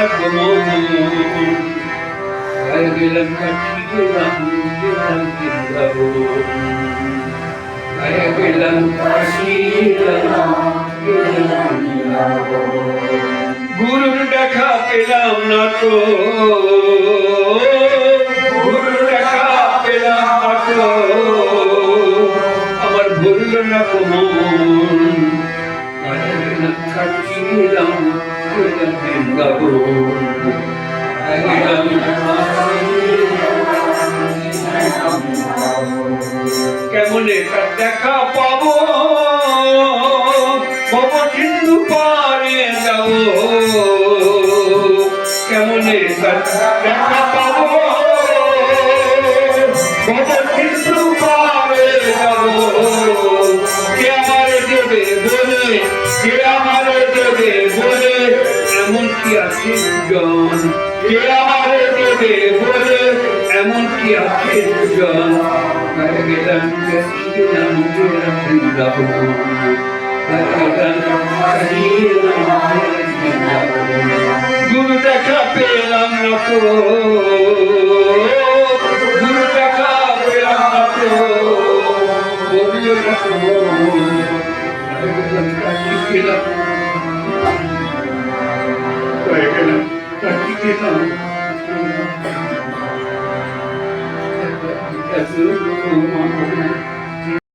না কোমল গেলাম কাছি গেলাম গেলাম গেলাম কাছি গুরুর দেখা পেলাম না তো গুরুর দেখা পেলাম না তো আমার ভুলল না কোমল গেলাম কাছি গেলাম গেলাম কেমনে তার দেখা পাবো ভব সিন্ধু পারে যাব কেমনে তার দেখা পাবো ভব সিন্ধু পারে যাব কে আমারে দেবে বলে কে আমারে দেবে বলে এমন কি আছে জন কে আমারে দেবে বলে এমন কি আছে জন গেলাম গেলাম গেলাম বৃন্দাবন গুরু দেখা পেলাম না তো গুরু দেখা পেলাম না তো গেলাম